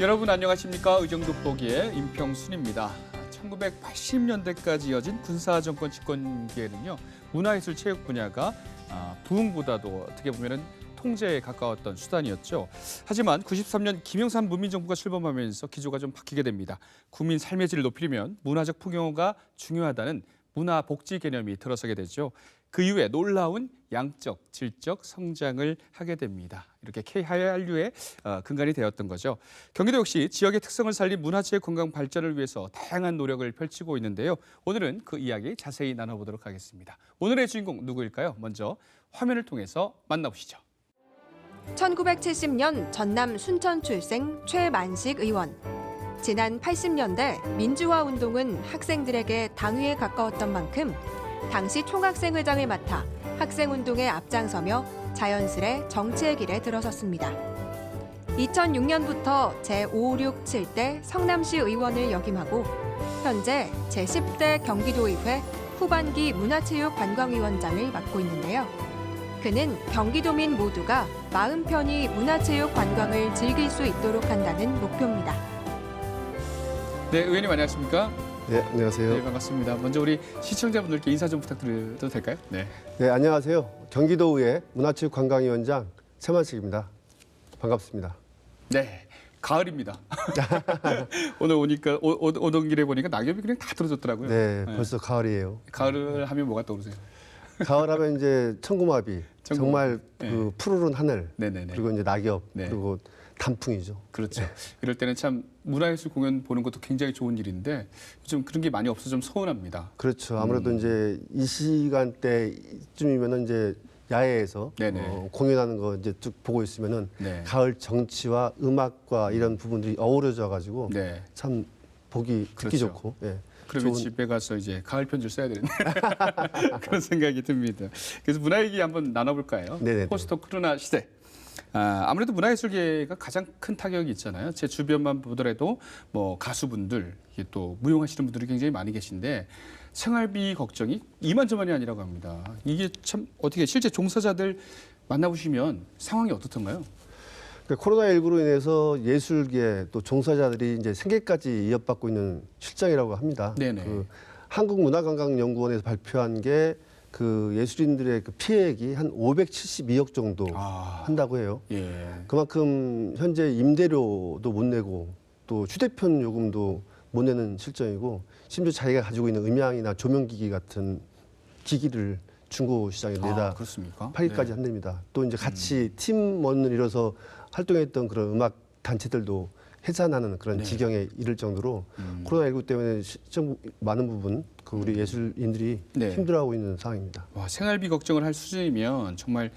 여러분 안녕하십니까? 의정돋보기의 임평순입니다. 1980년대까지 이어진 군사정권 집권기에는요, 문화예술 체육 분야가 부흥보다도 어떻게 보면은 통제에 가까웠던 수단이었죠. 하지만 93년 김영삼 문민정부가 출범하면서 기조가 좀 바뀌게 됩니다. 국민 삶의 질을 높이려면 문화적 풍요가 중요하다는 문화복지 개념이 들어서게 되죠. 그 이후에 놀라운 양적, 질적 성장을 하게 됩니다. 이렇게 K한류의 근간이 되었던 거죠. 경기도 역시 지역의 특성을 살린 문화체육 관광 발전을 위해서 다양한 노력을 펼치고 있는데요. 오늘은 그 이야기 자세히 나눠보도록 하겠습니다. 오늘의 주인공 누구일까요? 먼저 화면을 통해서 만나보시죠. 1970년 전남 순천 출생 최만식 의원. 지난 80년대 민주화 운동은 학생들에게 당위에 가까웠던 만큼 당시 총학생회장을 맡아 학생운동에 앞장서며 자연스레 정치의 길에 들어섰습니다. 2006년부터 제5, 6, 7대 성남시 의원을 역임하고 현재 제10대 경기도의회 후반기 문화체육관광위원장을 맡고 있는데요. 그는 경기도민 모두가 마음 편히 문화체육 관광을 즐길 수 있도록 한다는 목표입니다. 네, 의원님 안녕하십니까? 네, 안녕하세요. 네, 반갑습니다. 먼저 우리 시청자분들께 인사 좀 부탁드려도 될까요? 네. 네, 안녕하세요. 경기도의회 문화체육관광위원장 최만식입니다. 반갑습니다. 네, 가을입니다. 오늘 오니까 오던 길에 보니까 낙엽이 그냥 다 떨어졌더라고요. 네, 벌써 가을이에요. 가을을 하면 뭐가 떠오르세요? 가을하면 이제 천고마비, 정말 네. 그 푸르른 하늘, 네네네. 그리고 이제 낙엽, 네. 그리고 단풍이죠. 그렇죠. 이럴 때는 참 문화예술 공연 보는 것도 굉장히 좋은 일인데 좀 그런 게 많이 없어서 좀 서운합니다. 그렇죠. 아무래도 이제 이 시간대쯤이면은 이제 야외에서 네네. 공연하는 거 이제 쭉 보고 있으면은 네. 가을 정치와 음악과 이런 부분들이 어우러져 가지고 네. 참 보기 듣기 그렇죠. 좋고. 예. 그러면 집에 가서 이제 가을 편지를 써야 되는데 그런 생각이 듭니다. 그래서 문화 얘기 한번 나눠볼까요? 네네네. 포스트 코로나 시대. 아무래도 문화예술계가 가장 큰 타격이 있잖아요. 제 주변만 보더라도 뭐 가수분들, 이게 또 무용하시는 분들이 굉장히 많이 계신데 생활비 걱정이 이만저만이 아니라고 합니다. 이게 참 어떻게 실제 종사자들 만나보시면 상황이 어떻던가요? 코로나19로 인해서 예술계 또 종사자들이 이제 생계까지 위협받고 있는 실정이라고 합니다. 네네. 그 한국문화관광연구원에서 발표한 게 그 예술인들의 그 피해액이 한 572억 정도 한다고 해요. 예. 그만큼 현재 임대료도 못 내고 또 휴대폰 요금도 못 내는 실정이고 심지어 자기가 가지고 있는 음향이나 조명기기 같은 기기를 중고 시장에 내다 그렇습니까? 팔기까지 네. 한답니다. 또 이제 같이 팀원을 이뤄서 활동했던 그런 음악 단체들도 해산하는 그런 네. 지경에 이를 정도로 코로나19 때문에 실정 많은 부분 그 우리 예술인들이 네. 힘들어하고 있는 상황입니다. 와, 생활비 걱정을 할 수준이면 정말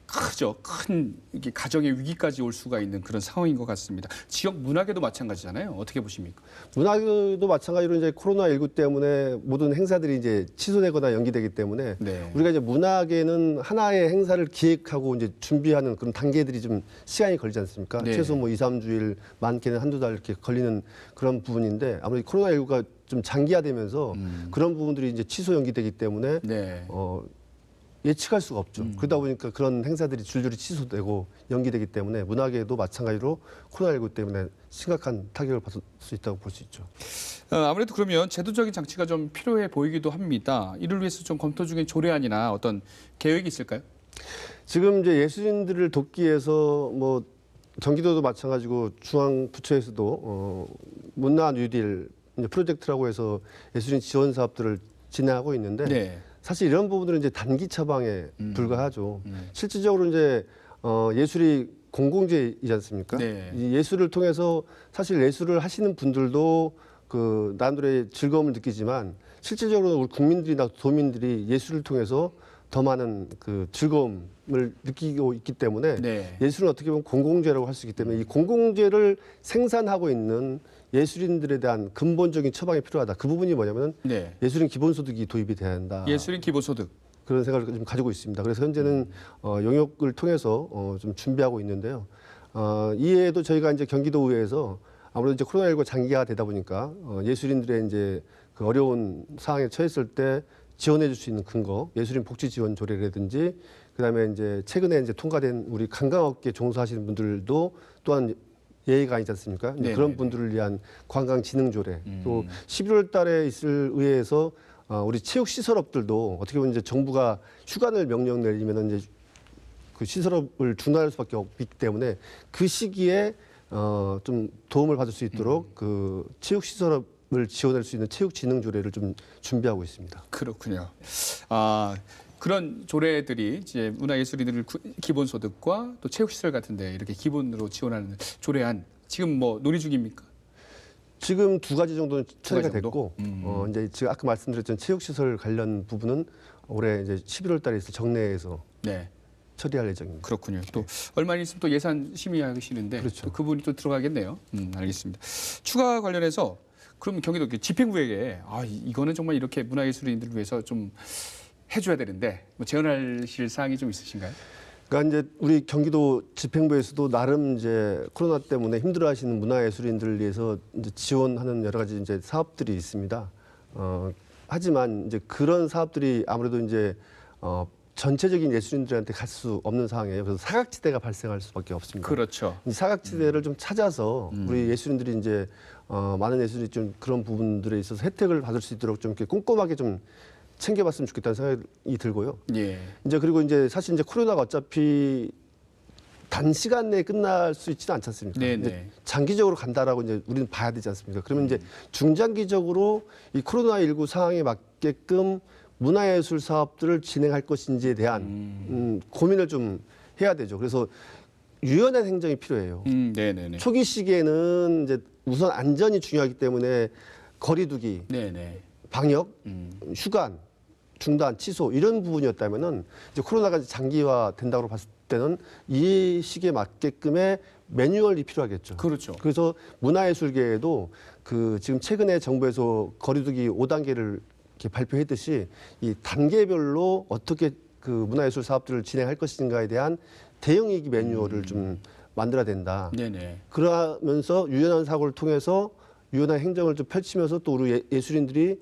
크죠. 큰 이게 가정의 위기까지 올 수가 있는 그런 상황인 것 같습니다. 지역 문화계도 마찬가지잖아요. 어떻게 보십니까? 문화도 마찬가지로 이제 코로나19 때문에 모든 행사들이 이제 취소되거나 연기되기 때문에 네. 우리가 이제 문화계는 하나의 행사를 기획하고 이제 준비하는 그런 단계들이 좀 시간이 걸리지 않습니까? 네. 최소 뭐 2, 3주일, 많게는 한두 달 이렇게 걸리는 그런 부분인데 아무래도 코로나19가 좀 장기화되면서 그런 부분들이 이제 취소 연기되기 때문에 네. 예측할 수가 없죠. 그러다 보니까 그런 행사들이 줄줄이 취소되고 연기되기 때문에 문화계도 마찬가지로 코로나19 때문에 심각한 타격을 받을 수 있다고 볼 수 있죠. 아무래도 그러면 제도적인 장치가 좀 필요해 보이기도 합니다. 이를 위해서 좀 검토 중인 조례안이나 어떤 계획이 있을까요? 지금 이제 예술인들을 돕기 위해서 뭐 경기도도 마찬가지고 중앙부처에서도 문화 뉴딜 이제 프로젝트라고 해서 예술인 지원 사업들을 진행하고 있는데 네. 사실 이런 부분들은 이제 단기 처방에 불과하죠. 실질적으로 이제 예술이 공공재이지 않습니까? 네. 이 예술을 통해서 사실 예술을 하시는 분들도 그 나름대로의 즐거움을 느끼지만 실질적으로 우리 국민들이나 도민들이 예술을 통해서 더 많은 그 즐거움을 느끼고 있기 때문에 네. 예술은 어떻게 보면 공공재라고 할 수 있기 때문에 이 공공재를 생산하고 있는 예술인들에 대한 근본적인 처방이 필요하다. 그 부분이 뭐냐면 네. 예술인 기본소득이 도입이 돼야 한다. 예술인 기본소득. 그런 생각을 좀 가지고 있습니다. 그래서 현재는 용역을 통해서 좀 준비하고 있는데요. 이외에도 저희가 이제 경기도의회에서 아무래도 이제 코로나19가 장기화가 되다 보니까 예술인들의 이제 그 어려운 상황에 처했을 때 지원해 줄 수 있는 근거, 예술인 복지 지원 조례라든지 그다음에 이제 최근에 이제 통과된 우리 관광업계 종사하시는 분들도 또한 예의가 아니지 않습니까? 이제 네네네. 그런 분들을 위한 관광진흥조례 또 11월 달에 있을 의회에서 우리 체육시설업들도 어떻게 보면 이제 정부가 휴관을 명령 내리면 이제 그 시설업을 중단할 수밖에 없기 때문에 그 시기에 좀 도움을 받을 수 있도록 그 체육시설업을 지원할 수 있는 체육진흥조례를 좀 준비하고 있습니다. 그렇군요. 그런 조례들이 이제 문화예술인들 기본소득과 또 체육시설 같은데 이렇게 기본으로 지원하는 조례안 지금 뭐 논의 중입니까? 지금 두 가지 정도는 처리가 정도? 됐고 이제 제가 아까 말씀드렸던 체육시설 관련 부분은 올해 이제 11월 달에 있을 정례에서 네. 처리할 예정입니다. 그렇군요. 또 얼마 있으면 또 예산 심의하시는데 그렇죠. 또 그분이 또 들어가겠네요. 알겠습니다. 추가 관련해서 그럼 경기도 집행부에게 이거는 정말 이렇게 문화예술인들을 위해서 좀 해줘야 되는데 뭐 제언하실 사항이 좀 있으신가요? 그러니까 이제 우리 경기도 집행부에서도 나름 이제 코로나 때문에 힘들어하시는 문화예술인들을 위해서 이제 지원하는 여러 가지 이제 사업들이 있습니다. 하지만 이제 그런 사업들이 아무래도 이제 전체적인 예술인들한테 갈 수 없는 상황이에요. 그래서 사각지대가 발생할 수밖에 없습니다. 그렇죠. 이 사각지대를 좀 찾아서 우리 예술인들이 이제 많은 예술이 좀 그런 부분들에 있어서 혜택을 받을 수 있도록 좀 이렇게 꼼꼼하게 좀 챙겨봤으면 좋겠다는 생각이 들고요. 예. 이제 그리고 이제 사실 이제 코로나가 어차피 단시간 내에 끝날 수 있지는 않지 않습니까? 네네. 이제 장기적으로 간다라고 이제 우리는 봐야 되지 않습니까? 그러면 이제 중장기적으로 이 코로나19 상황에 맞게끔 문화예술 사업들을 진행할 것인지에 대한 고민을 좀 해야 되죠. 그래서 유연한 행정이 필요해요. 네네네. 초기 시기에는 이제 우선 안전이 중요하기 때문에 거리두기, 네네. 방역, 휴관, 중단, 취소 이런 부분이었다면은 이제 코로나가 장기화 된다고 봤을 때는 이 시기에 맞게끔의 매뉴얼이 필요하겠죠. 그렇죠. 그래서 문화예술계에도 그 지금 최근에 정부에서 거리두기 5단계를 이렇게 발표했듯이 이 단계별로 어떻게 그 문화예술 사업들을 진행할 것인가에 대한 대응위기 매뉴얼을 좀 만들어야 된다. 네네. 그러면서 유연한 사고를 통해서 유연한 행정을 좀 펼치면서 또 우리 예술인들이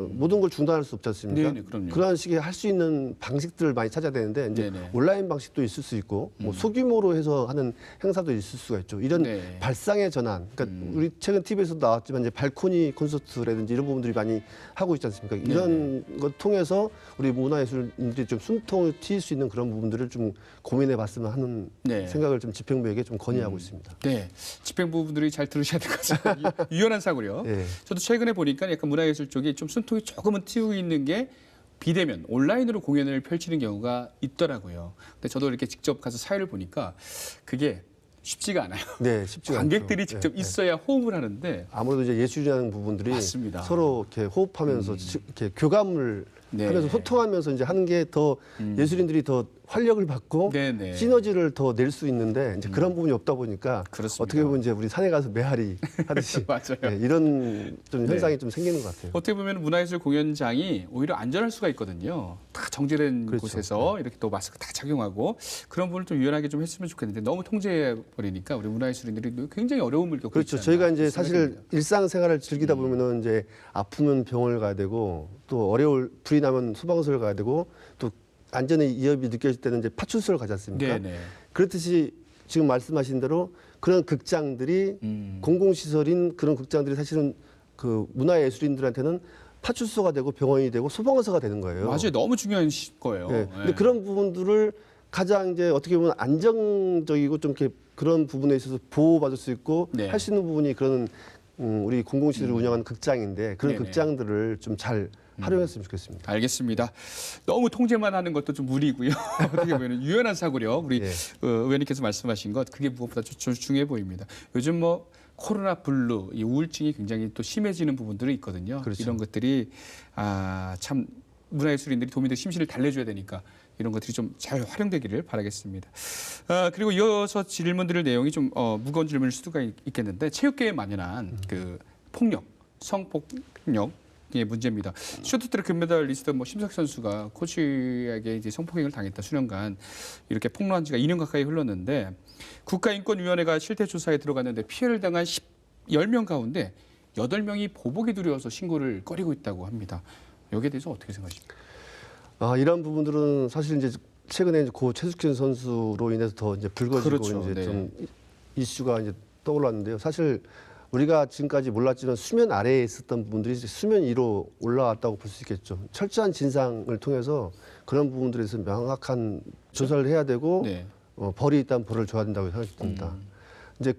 모든 걸 중단할 수 없지 않습니까? 네네, 그럼요. 그러한 식의 할 수 있는 방식들을 많이 찾아야 되는데 이제 네네. 온라인 방식도 있을 수 있고 뭐 소규모로 해서 하는 행사도 있을 수가 있죠. 이런 네. 발상의 전환. 그러니까 우리 최근 TV에서도 나왔지만 이제 발코니 콘서트라든지 이런 부분들이 많이 하고 있지 않습니까? 이런 것 통해서 우리 문화예술인들이 좀 숨통을 트일 수 있는 그런 부분들을 좀 고민해봤으면 하는 네. 생각을 좀 집행부에게 좀 건의하고 있습니다. 네. 집행부분들이 잘 들으셔야 될 것 같습니다. 유연한 사고요. 네. 저도 최근에 보니까 약간 문화예술 쪽이 좀 숨통이 조금은 트이고 있는 게 비대면 온라인으로 공연을 펼치는 경우가 있더라고요. 근데 저도 이렇게 직접 가서 사회를 보니까 그게 쉽지가 않아요. 네, 쉽지가 관객들이 않죠. 직접 네, 네. 있어야 호흡을 하는데 아무래도 이제 예술이라는 부분들이 맞습니다. 서로 이렇게 호흡하면서 이렇게 교감을 네. 하면서 소통하면서 이제 하는 게 더 예술인들이 더 활력을 받고 네네. 시너지를 더 낼 수 있는데 이제 그런 부분이 없다 보니까 그렇습니다. 어떻게 보면 이제 우리 산에 가서 메아리 하듯이 맞아요. 네, 이런 좀 현상이 좀 생기는 것 같아요. 어떻게 보면 문화예술 공연장이 오히려 안전할 수가 있거든요. 다 정제된 그렇죠. 곳에서 이렇게 또 마스크 다 착용하고 그런 부분을 좀 유연하게 좀 했으면 좋겠는데 너무 통제해 버리니까 우리 문화예술인들이 굉장히 어려움을 겪고 그렇죠. 있지 저희가 않나 이제 생각이 사실 듭니다. 일상생활을 즐기다 보면은 이제 아프면 병원을 가야 되고 또 어려울 불이 나면 소방서를 가야 되고 또 안전의 위협이 느껴질 때는 이제 파출소를 가지 않습니까? 네네. 그렇듯이 지금 말씀하신 대로 그런 극장들이 공공시설인 그런 극장들이 사실은 그 문화예술인들한테는 파출소가 되고 병원이 되고 소방서가 되는 거예요. 맞아요. 너무 중요한 거예요. 네. 네. 근데 그런 부분들을 가장 이제 어떻게 보면 안정적이고 좀 이렇게 그런 부분에 있어서 보호받을 수 있고 네. 할 수 있는 부분이 그런 우리 공공시설을 운영하는 극장인데 그런 네네. 극장들을 좀 잘 활용했으면 좋겠습니다. 알겠습니다. 너무 통제만 하는 것도 좀 무리고요. 어떻게 보면 유연한 사고력 우리 예. 의원님께서 말씀하신 것 그게 무엇보다 중요해 보입니다. 요즘 뭐 코로나 블루, 이 우울증이 굉장히 또 심해지는 부분들이 있거든요. 그렇죠. 이런 것들이 참 문화예술인들이 도민들 심신을 달래줘야 되니까 이런 것들이 좀 잘 활용되기를 바라겠습니다. 그리고 이어서 질문드릴 내용이 좀 무거운 질문일 수가 있겠는데 체육계에 만연한 그 폭력, 성폭력 의 문제입니다. 쇼트트랙 금메달리스트 뭐 심석 선수가 코치에게 이제 성폭행을 당했다 수년간 이렇게 폭로한 지가 2년 가까이 흘렀는데 국가인권위원회가 실태 조사에 들어갔는데 피해를 당한 10명 가운데 8명이 보복이 두려워서 신고를 꺼리고 있다고 합니다. 여기에 대해서 어떻게 생각하십니까? 이런 부분들은 사실 이제 최근에 이제 고 최숙현 선수로 인해서 더 이제 불거지고 그렇죠. 이제 네. 좀 이슈가 이제 떠올랐는데요. 사실 우리가 지금까지 몰랐지만 수면 아래에 있었던 부분들이 이제 수면 위로 올라왔다고 볼 수 있겠죠. 철저한 진상을 통해서 그런 부분들에 대해서 명확한 조사를 해야 되고 네. 벌이 있다면 벌을 줘야 된다고 생각됩니다. 이제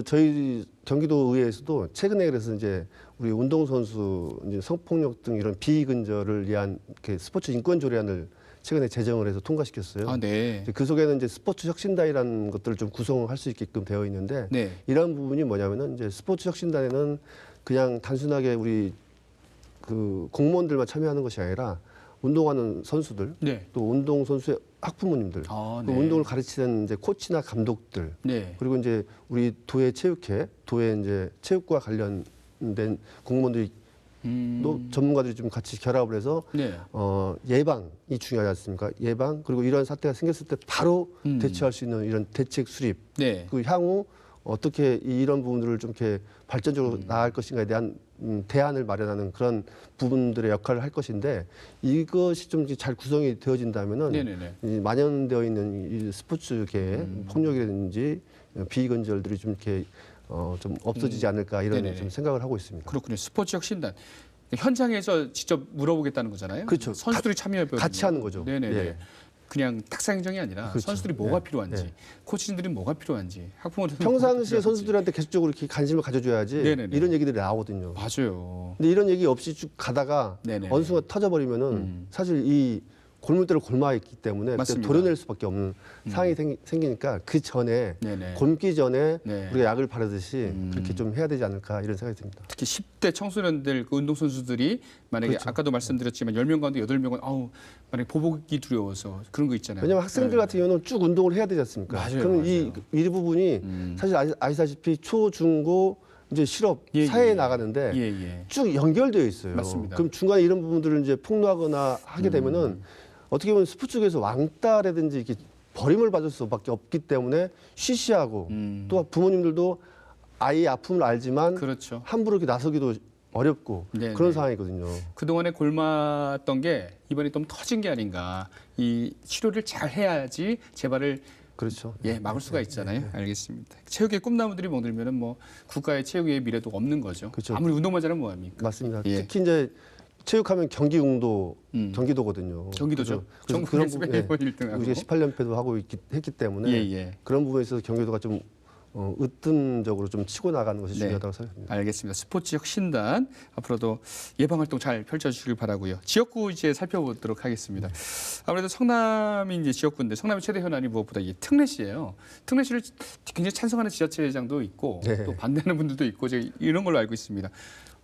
저희 경기도 의회에서도 최근에 그래서 이제 우리 운동선수 이제 성폭력 등 이런 비근절을 위한 이렇게 스포츠 인권 조례안을 최근에 제정을 해서 통과시켰어요. 아, 네. 이제 그 속에는 이제 스포츠 혁신단이라는 것들을 좀 구성할 수 있게끔 되어 있는데 네. 이런 부분이 뭐냐면은 이제 스포츠 혁신단에는 그냥 단순하게 우리 그 공무원들만 참여하는 것이 아니라 운동하는 선수들 네. 또 운동 선수의 학부모님들 아, 그 네. 운동을 가르치는 이제 코치나 감독들 네. 그리고 이제 우리 도의 체육회, 도의 이제 체육과 관련된 공무원들이 또 전문가들이 좀 같이 결합을 해서 네. 예방이 중요하지 않습니까? 예방 그리고 이런 사태가 생겼을 때 바로 대처할 수 있는 이런 대책 수립 네. 그 향후 어떻게 이런 부분들을 좀 이렇게 발전적으로 나아갈 것인가에 대한 대안을 마련하는 그런 부분들의 역할을 할 것인데 이것이 좀 잘 구성이 되어진다면은 네네네. 이 만연되어 있는 이 스포츠계의 폭력이라든지 비건절들이 좀 이렇게 좀 없어지지 않을까 이런 네네네. 좀 생각을 하고 있습니다. 그렇군요. 스포츠 혁신단. 현장에서 직접 물어보겠다는 거잖아요. 그렇죠. 선수들이 참여해보고 같이 하는 거죠. 네네네. 예. 그냥 탁사 행정이 아니라 그렇죠. 선수들이 뭐가 예. 필요한지, 예. 코치들이 뭐가 필요한지, 학부모들이 평상시에 선수들한테 계속적으로 이렇게 관심을 가져줘야지 네네네. 이런 얘기들이 나오거든요. 맞아요. 근데 이런 얘기 없이 쭉 가다가 네네. 어느 순간 터져버리면은 사실 이 골물대로 골마 있기 때문에 그때 맞습니다. 도려낼 수밖에 없는 상황이 생기니까 그 전에 네네. 굶기 전에 네. 우리가 약을 바르듯이 그렇게 좀 해야 되지 않을까 이런 생각이 듭니다. 특히 10대 청소년들 그 운동선수들이 만약에 그렇죠. 아까도 말씀드렸지만 10명 가운데 8명은 아우 만약에 보복이 두려워서 그런 거 있잖아요. 왜냐하면 학생들 같은 경우는 쭉 운동을 해야 되지 않습니까? 맞아요, 그럼 맞아요. 이 부분이 사실 아시다시피 초, 중, 고 이제 실업 예, 사회에 예. 나가는데 예, 예. 쭉 연결되어 있어요. 맞습니다. 그럼 중간에 이런 부분들을 이제 폭로하거나 하게 되면은 어떻게 보면 스포츠계에서 왕따라든지 이렇게 버림을 받을 수밖에 없기 때문에 쉬쉬하고 또 부모님들도 아이의 아픔을 알지만 그렇죠. 함부로 이렇게 나서기도 어렵고 네네. 그런 상황이거든요. 그동안에 골맞던 게 이번에 좀 터진 게 아닌가. 이 치료를 잘 해야지 재발을 그렇죠. 막을 수가 있잖아요. 알겠습니다. 체육의 꿈나무들이 멍들면은 뭐 국가의 체육의 미래도 없는 거죠. 그렇죠. 아무리 운동만 잘하면 뭐 합니까? 맞습니다. 예. 특히 이제 체육하면 경기궁도 경기도거든요. 경기도죠. 그래서 전국에서 부분, 매번 1등하고. 우리가 18연패도 하고 했기 때문에 예. 그런 부분에서 경기도가 좀 으뜸적으로 좀 치고 나가는 것이 네. 중요하다고 생각합니다. 알겠습니다. 스포츠 혁신단 앞으로도 예방 활동 잘 펼쳐주시길 바라고요. 지역구 이제 살펴보도록 하겠습니다. 아무래도 성남이 이제 지역구인데 성남의 최대 현안이 무엇보다 이 특례시예요. 특례시를 굉장히 찬성하는 지자체장도 있고 네. 또 반대하는 분들도 있고 제가 이런 걸로 알고 있습니다.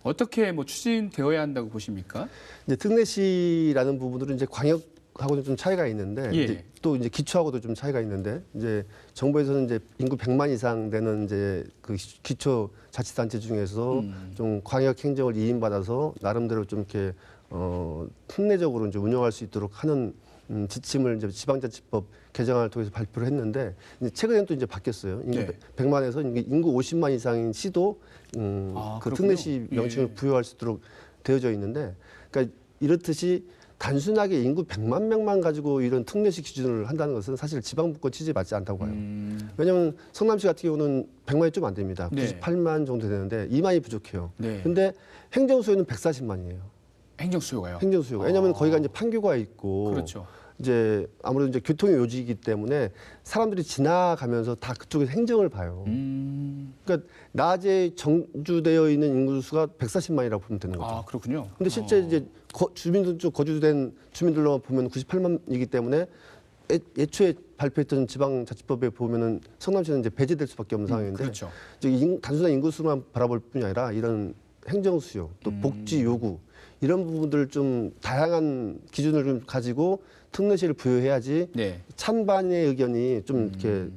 어떻게 뭐 추진되어야 한다고 보십니까? 이제 특례시라는 부분들은 이제 광역하고는 좀 차이가 있는데 예. 이제 또 이제 기초하고도 좀 차이가 있는데 이제 정부에서는 이제 인구 100만 이상 되는 이제 그 기초 자치단체 중에서 좀 광역 행정을 이임받아서 나름대로 좀 이렇게 특례적으로 이제 운영할 수 있도록 하는 지침을 이제 지방자치법 개정안을 통해서 발표를 했는데 이제 최근에 또 이제 바뀌었어요. 인구 네. 100만에서 인구 50만 이상인 시도 그 그렇군요. 특례시 명칭을 예. 부여할 수 있도록 되어져 있는데, 그러니까 이렇듯이 단순하게 인구 100만 명만 가지고 이런 특례시 기준을 한다는 것은 사실 지방분권 취지에 맞지 않다고 봐요. 왜냐하면 성남시 같은 경우는 100만이 좀 안 됩니다. 네. 98만 정도 되는데 2만이 부족해요. 네. 근데 행정수요는 140만이에요. 행정 수요가요. 행정수요가. 왜냐하면 거기가 이제 판교가 있고 그렇죠. 이제 아무래도 이제 교통의 요지이기 때문에 사람들이 지나가면서 다 그쪽에서 행정을 봐요. 그러니까 낮에 정주되어 있는 인구수가 140만이라고 보면 되는 거죠. 아 그렇군요. 근데 실제 이제 주민들 쪽 거주된 주민들로만 보면 98만이기 때문에 애초에 발표했던 지방자치법에 보면은 성남시는 이제 배제될 수밖에 없는 상황인데 그렇죠. 이제 단순한 인구수만 바라볼 뿐이 아니라 이런 행정 수요 또 복지 요구 이런 부분들을 좀 다양한 기준을 좀 가지고 특례시를 부여해야지 네. 찬반의 의견이 좀 이렇게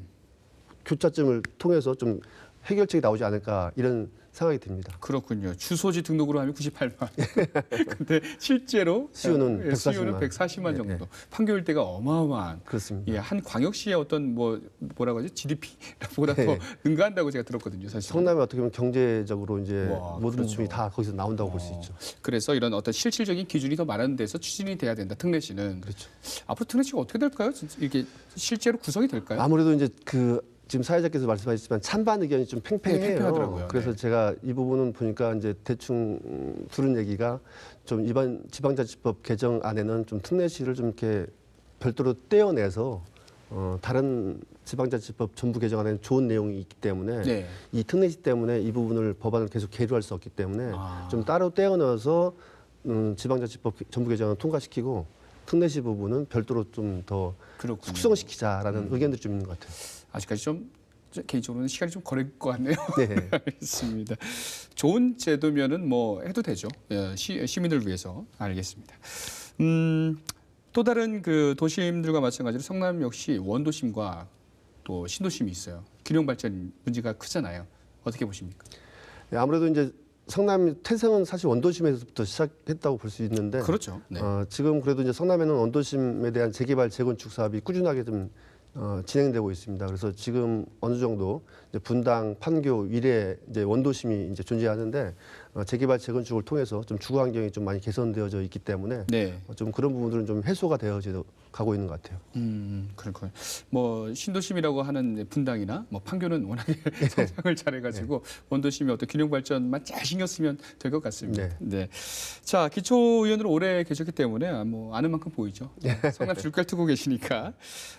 교차점을 통해서 좀 해결책이 나오지 않을까 이런 생각이 듭니다. 그렇군요. 주소지 등록으로 하면 98만. 근데 실제로 수요는 140만. 수요는 140만 정도. 네. 판교 일대가 어마어마한. 그렇습니다. 예, 한 광역시의 어떤 뭐라고 하지? GDP보다 네. 더 능가한다고 제가 들었거든요, 사실. 성남이 어떻게 보면 경제적으로 이제 와, 모든 그렇죠. 부분이 다 거기서 나온다고 볼 수 있죠. 그래서 이런 어떤 실질적인 기준이 더 많은 데서 추진이 돼야 된다. 특례시는. 그렇죠. 앞으로 특례시가 어떻게 될까요? 진짜 이게 실제로 구성이 될까요? 아무래도 이제 그 지금 사회자께서 말씀하셨지만 찬반 의견이 좀 팽팽해요. 팽팽하더라고요. 그래서 네. 제가 이 부분은 보니까 이제 대충 들은 얘기가 좀 이번 지방자치법 개정안에는 좀 특례시를 좀 이렇게 별도로 떼어내서 다른 지방자치법 전부 개정안에는 좋은 내용이 있기 때문에 네. 이 특례시 때문에 이 부분을 법안을 계속 계류할 수 없기 때문에 아. 좀 따로 떼어넣어서 지방자치법 전부 개정안 통과시키고 특례시 부분은 별도로 좀 더 그렇군요. 숙성시키자라는 의견들이 좀 있는 것 같아요. 아직까지 좀 개인적으로는 시간이 좀 걸릴 것 같네요. 네. 알겠습니다. 좋은 제도면은 뭐 해도 되죠. 예, 시민을 위해서 알겠습니다. 또 다른 그 도심들과 마찬가지로 성남 역시 원도심과 또 신도심이 있어요. 균형 발전 문제가 크잖아요. 어떻게 보십니까? 네, 아무래도 이제 성남 태생은 사실 원도심에서부터 시작했다고 볼 수 있는데 그렇죠. 네. 지금 그래도 이제 성남에는 원도심에 대한 재개발 재건축 사업이 꾸준하게 좀 진행되고 있습니다. 그래서 지금 어느 정도 이제 분당, 판교, 위례 이제 원도심이 이제 존재하는데 재개발 재건축을 통해서 좀 주거 환경이 좀 많이 개선되어져 있기 때문에 네. 좀 그런 부분들은 좀 해소가 되어져 가고 있는 것 같아요. 그렇군요. 뭐 신도심이라고 하는 분당이나 뭐 판교는 워낙에 성장을 잘해가지고 원도심이 어떤 균형 발전만 잘 신경 쓰면 될 것 같습니다. 네. 자, 기초의원으로 오래 계셨기 때문에 뭐 아는 만큼 보이죠. 성남 줄걸 트고 계시니까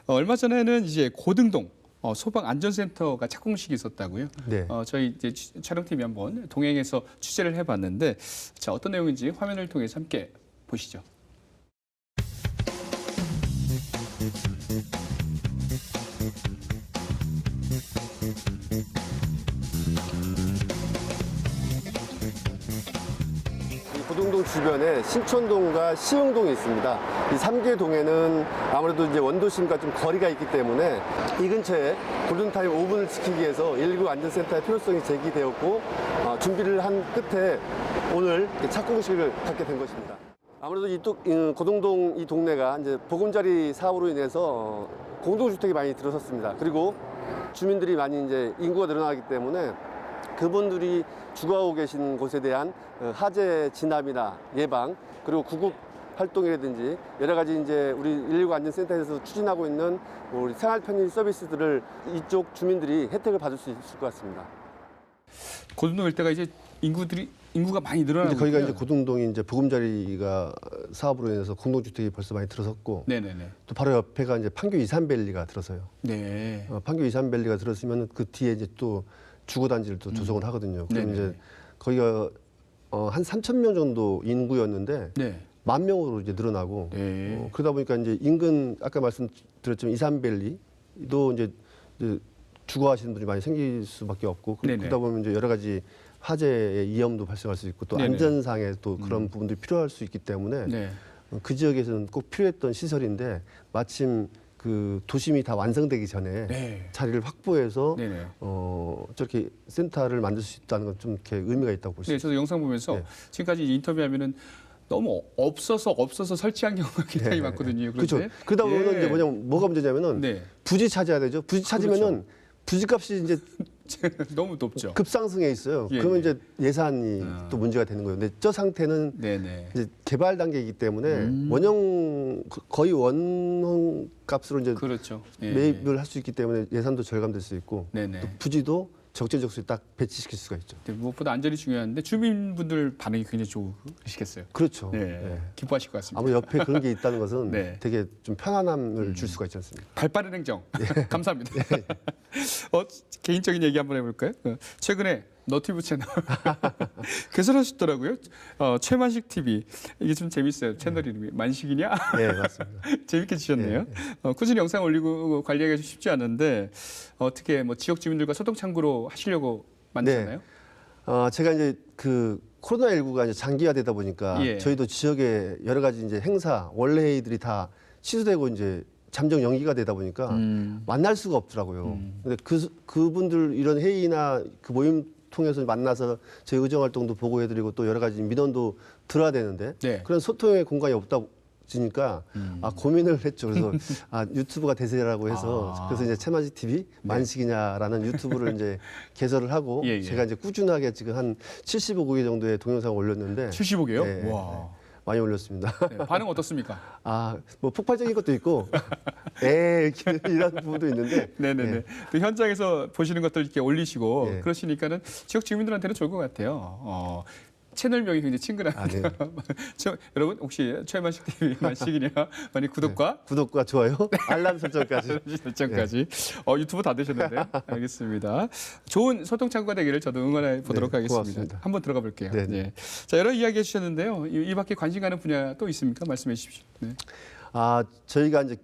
얼마 전에는 이제 고등동 소방 안전센터가 착공식이 있었다고요. 네. 저희 이제 촬영팀이 한번 동행해서 취재를 해봤는데 자 어떤 내용인지 화면을 통해서 함께 보시죠. 이 고등동 주변에 신촌동과 시흥동이 있습니다. 이 3개 동에는 아무래도 이제 원도심과 좀 거리가 있기 때문에 이 근처에 골든타임 5분을 지키기 위해서 119 안전센터의 필요성이 제기되었고 준비를 한 끝에 오늘 착공식을 갖게 된 것입니다. 아무래도 고등동 이 동네가 이제 보금자리 사업으로 인해서 공동주택이 많이 들어섰습니다. 그리고 주민들이 많이 이제 인구가 늘어나기 때문에 그분들이 주거하고 계신 곳에 대한 화재 진압이나 예방 그리고 구급 활동이라든지 여러 가지 이제 우리 119 안전센터에서 추진하고 있는 우리 생활 편의 서비스들을 이쪽 주민들이 혜택을 받을 수 있을 것 같습니다. 고등동 일대가 이제 인구가 많이 늘어나고 이제 거기가 있고요. 이제 고등동이 이제 보금자리가 사업으로 인해서 공동주택이 벌써 많이 들어섰고 네네네. 또 바로 옆에가 이제 판교 이산밸리가 들어서요. 네. 판교 이산밸리가 들었으면 그 뒤에 이제 또 주거단지를 또 조성을 하거든요. 그럼 네네. 이제 거기가 한 3천 명 정도 인구였는데 네. 10,000명으로 이제 늘어나고 네. 그러다 보니까 이제 인근 아까 말씀드렸지만 이산밸리도 이제 주거하시는 분들이 많이 생길 수밖에 없고 네네. 그러다 보면 이제 여러 가지 화재의 위험도 발생할 수 있고 또 네네. 안전상의 또 그런 부분들이 필요할 수 있기 때문에 네. 그 지역에서는 꼭 필요했던 시설인데 마침 그 도심이 다 완성되기 전에 네. 자리를 확보해서 네네. 저렇게 센터를 만들 수 있다는 건 좀 이렇게 의미가 있다고 볼 수 네, 있습니다. 저도 영상 보면서 네. 지금까지 인터뷰하면은 너무 없어서 설치한 경우가 굉장히 네. 많거든요. 그렇죠. 그런데 그러다 보면 예. 이제 뭐가 문제냐면은 네. 부지 찾아야 되죠. 부지 찾으면은 부지값이 이제 너무 높죠. 급상승해 있어요. 예, 그러면 예. 이제 예산이 또 문제가 되는 거예요. 근데 저 상태는 네네. 이제 개발 단계이기 때문에 거의 원형 값으로 이제 그렇죠. 예. 매입을 할 수 있기 때문에 예산도 절감될 수 있고 네네. 또 부지도 적재적소에 딱 배치시킬 수가 있죠. 네, 무엇보다 안전이 중요한데 주민분들 반응이 굉장히 좋으시겠어요. 그렇죠. 네. 네. 기뻐하실 것 같습니다. 아무 옆에 그런 게 있다는 것은 네. 되게 좀 편안함을 줄 수가 있지 않습니까? 발빠른 행정. 감사합니다. 개인적인 얘기 한번 해볼까요? 최근에 너튜브 채널 개설하셨더라고요. 최만식 TV 이게 좀 재밌어요. 채널 이름이 만식이냐? 네, 맞습니다. 재밌게 지셨네요. 꾸준히 영상 올리고 관리하기가 쉽지 않은데 어떻게 뭐 지역 주민들과 소통 창구로 하시려고 만드셨나요? 제가 이제 그 코로나19가 이제 장기화되다 보니까 예. 저희도 지역에 여러 가지 이제 행사, 원래 회의들이 다 취소되고 이제 잠정 연기가 되다 보니까 만날 수가 없더라고요. 근데 그분들 이런 회의나 그 모임 통해서 만나서 저희 의정 활동도 보고해드리고 또 여러 가지 민원도 들어야 되는데 네. 그런 소통의 공간이 없다 보니까 고민을 했죠. 그래서 유튜브가 대세라고 해서 그래서 이제 채만식 TV 만식이냐라는 유튜브를 이제 개설을 하고 예, 예. 제가 이제 꾸준하게 지금 한 75개 정도의 동영상을 올렸는데 75개요? 네. 와. 많이 올렸습니다. 네, 반응 어떻습니까? 뭐 폭발적인 것도 있고, 이렇게 이런 부분도 있는데. 네네네. 예. 또 현장에서 보시는 것들 이렇게 올리시고 예. 그러시니까는 지역 주민들한테는 좋을 것 같아요. 채널명이 굉장히 친근한데요. 네. 여러분 혹시 최만식 TV 만식이냐 많이 구독과 구독과 좋아요, 알람 설정까지. 설정까지 유튜브 다 되셨는데요. 알겠습니다. 좋은 소통 창구가 되기를 저도 응원해 보도록 네, 하겠습니다. 고맙습니다. 한번 들어가 볼게요. 네. 네. 자, 여러 이야기 해주셨는데요. 이 밖에 관심 가는 분야 또 있습니까? 말씀해 주십시오. 네. 저희가 이제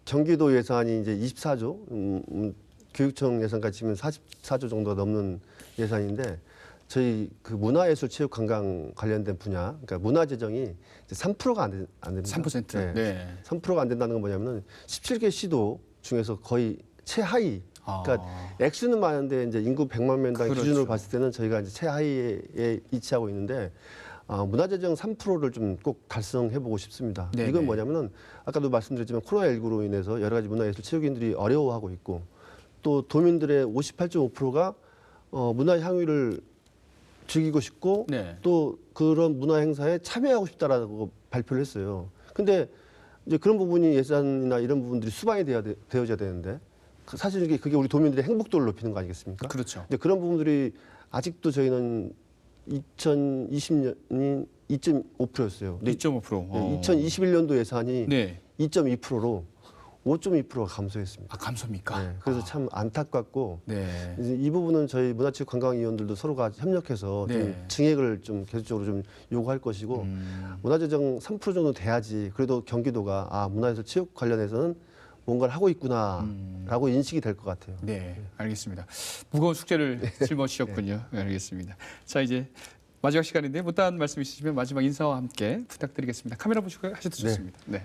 경기도 예산이 이제 24조, 교육청 예산까지 치면 44조 정도 넘는 예산인데, 저희 그 문화예술 체육 관광 관련된 분야, 그러니까 문화 재정이 이제 3%가 안 됩니다. 3%. 네. 3%가 안 된다는 건 뭐냐면은 17개 시도 중에서 거의 최하위. 그러니까 액수는 많은데 이제 인구 100만 명당 그렇죠. 기준으로 봤을 때는 저희가 이제 최하위에 위치하고 있는데, 문화재정 3%를 좀 꼭 달성해보고 싶습니다. 네네. 이건 뭐냐면은 아까도 말씀드렸지만 코로나19로 인해서 여러 가지 문화예술 체육인들이 어려워하고 있고, 또 도민들의 58.5%가 문화 향유를 즐기고 싶고, 네. 또 그런 문화 행사에 참여하고 싶다라고 발표를 했어요. 근데 이제 그런 부분이 예산이나 이런 부분들이 수반이 되어져야 되는데, 사실 그게 우리 도민들의 행복도를 높이는 거 아니겠습니까? 그렇죠. 근데 그런 부분들이 아직도 저희는 2020년이 2.5%였어요. 2.5%. 2021년도 예산이 네. 2.2%로 5.2%가 감소했습니다. 감소입니까? 네, 그래서 참 안타깝고, 네. 이제 이 부분은 저희 문화체육관광위원들도 서로가 협력해서 네. 좀 증액을 좀 계속적으로 좀 요구할 것이고, 문화재정 3% 정도 돼야지 그래도 경기도가 문화예술 체육 관련해서는 뭔가를 하고 있구나라고 인식이 될 것 같아요. 네, 알겠습니다. 무거운 숙제를 짊어지셨군요. 네, 알겠습니다. 자, 이제 마지막 시간인데 못다한 말씀 있으시면 마지막 인사와 함께 부탁드리겠습니다. 카메라 보시고 하셔도 좋습니다. 네.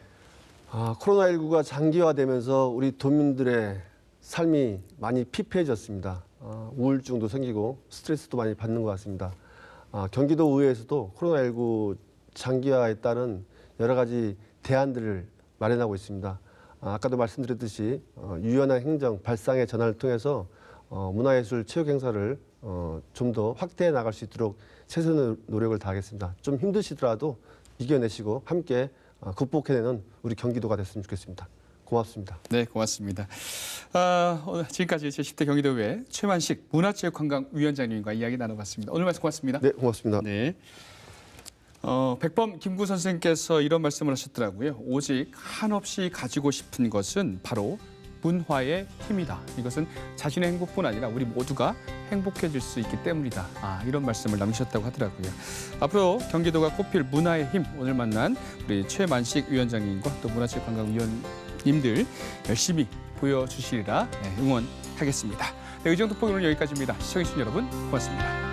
코로나19가 장기화되면서 우리 도민들의 삶이 많이 피폐해졌습니다. 우울증도 생기고 스트레스도 많이 받는 것 같습니다. 경기도 의회에서도 코로나19 장기화에 따른 여러 가지 대안들을 마련하고 있습니다. 아까도 말씀드렸듯이 유연한 행정, 발상의 전환을 통해서 문화예술 체육 행사를 좀 더 확대해 나갈 수 있도록 최선의 노력을 다하겠습니다. 좀 힘드시더라도 이겨내시고 함께 극복해내는 우리 경기도가 됐으면 좋겠습니다. 고맙습니다. 네, 고맙습니다. 오늘 지금까지 제10대 경기도의회 최만식 문화체육관광위원장님과 이야기 나눠봤습니다. 오늘 말씀 고맙습니다. 네, 고맙습니다. 네. 백범 김구 선생님께서 이런 말씀을 하셨더라고요. 오직 한없이 가지고 싶은 것은 바로 문화의 힘이다. 이것은 자신의 행복뿐 아니라 우리 모두가 행복해질 수 있기 때문이다. 이런 말씀을 남기셨다고 하더라고요. 앞으로 경기도가 꼽힐 문화의 힘, 오늘 만난 우리 최만식 위원장님과 또 문화체육관광위원님들 열심히 보여주시리라 응원하겠습니다. 네, 의정특보 오늘 여기까지입니다. 시청해주신 여러분 고맙습니다.